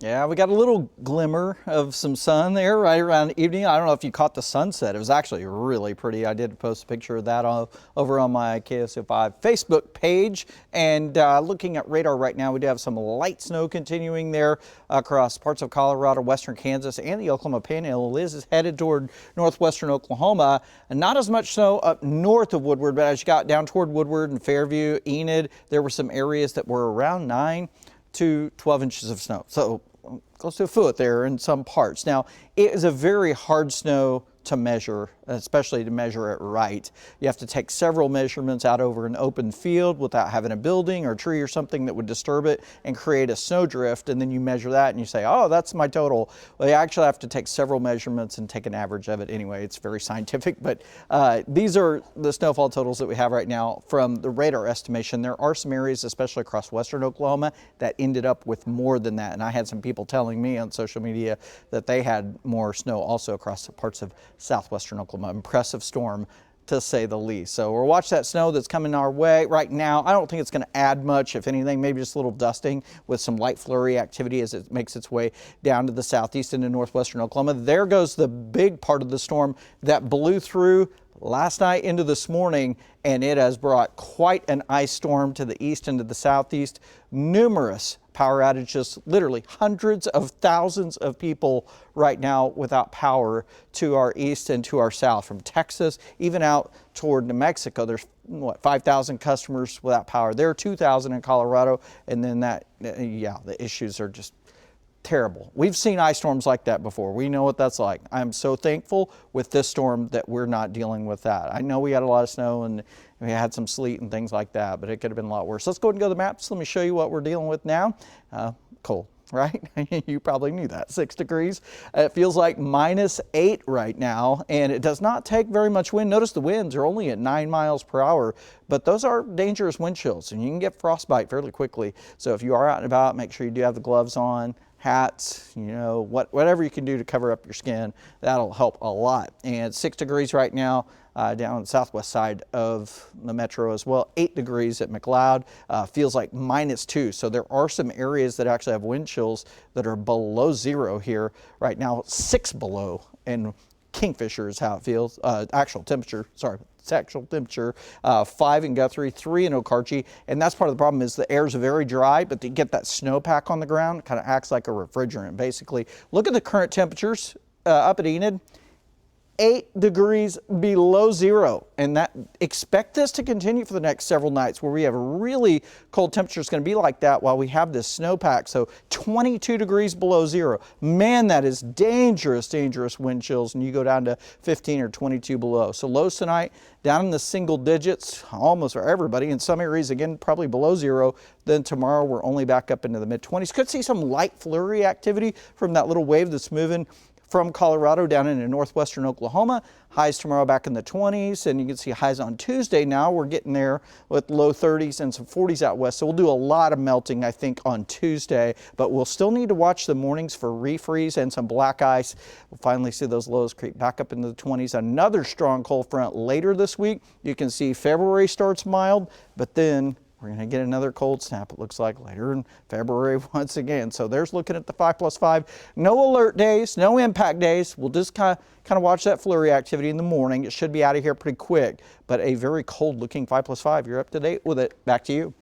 Yeah, we got a little glimmer of some sun there right around evening. I don't know if you caught the sunset. It was actually really pretty. I did post a picture of that over on my KSO5 Facebook page. And looking at radar right now, we do have some light snow continuing there across parts of Colorado, western Kansas, and the Oklahoma Panhandle. Liz is headed toward northwestern Oklahoma. And not as much snow up north of Woodward, but as you got down toward Woodward and Fairview, Enid, there were some areas that were around 9 to 12 inches of snow. So close to a foot there in some parts. Now, it is a very hard snow to measure, especially to measure it right. You have to take several measurements out over an open field without having a building or a tree or something that would disturb it and create a snowdrift, and then you measure that and you say, oh, that's my total. Well, you actually have to take several measurements and take an average of it anyway. It's very scientific, but these are the snowfall totals that we have right now from the radar estimation. There are some areas, especially across western Oklahoma, that ended up with more than that, and I had some people telling me on social media that they had more snow also across parts of southwestern Oklahoma. Impressive storm, to say the least. So we'll watch that snow that's coming our way right now. I don't think it's going to add much, if anything, maybe just a little dusting with some light flurry activity as it makes its way down to the southeast into northwestern Oklahoma. There goes the big part of the storm that blew through last night into this morning, and it has brought quite an ice storm to the east and to the southeast. Numerous power outages, literally hundreds of thousands of people right now without power to our east and to our south, from Texas even out toward New Mexico. There's 5,000 customers without power. There are 2,000 in Colorado, and then the issues are just terrible. We've seen ice storms like that before. We know what that's like. I'm so thankful with this storm that we're not dealing with that. I know we had a lot of snow and we had some sleet and things like that, but it could have been a lot worse. Let's go ahead and go to the maps. Let me show you what we're dealing with now. Cold, right? You probably knew that. 6 degrees. It feels like -8 right now, and it does not take very much wind. Notice the winds are only at 9 miles per hour, but those are dangerous wind chills, and you can get frostbite fairly quickly. So if you are out and about, make sure you do have the gloves on, hats, whatever you can do to cover up your skin. That'll help a lot. And 6 degrees right now down on the southwest side of the metro as well. 8 degrees at McLeod. Feels like -2. So there are some areas that actually have wind chills that are below 0 here right now. 6 below, and Kingfisher is how it feels. Actual temperature, 5 in Guthrie, 3 in Okarche, and that's part of the problem is the air is very dry, but to get that snowpack on the ground, it kind of acts like a refrigerant basically. Look at the current temperatures up at Enid. 8 degrees below 0, and expect this to continue for the next several nights where we have really cold temperatures. Going to be like that while we have this snowpack. So 22 degrees below 0. Man, that is dangerous wind chills, and you go down to 15 or 22 below. So lows tonight down in the single digits almost for everybody. In some areas again probably below 0. Then tomorrow we're only back up into the mid-20s. Could see some light flurry activity from that little wave that's moving from Colorado down into northwestern Oklahoma. Highs tomorrow back in the 20s, and you can see highs on Tuesday now. We're getting there with low 30s and some 40s out west. So we'll do a lot of melting, I think, on Tuesday, but we'll still need to watch the mornings for refreeze and some black ice. We'll finally see those lows creep back up into the 20s. Another strong cold front later this week. You can see February starts mild, but then we're going to get another cold snap, it looks like, later in February once again. So there's looking at the 5+5. No alert days, no impact days. We'll just kind of watch that flurry activity in the morning. It should be out of here pretty quick, but a very cold looking 5+5. You're up to date with it. Back to you.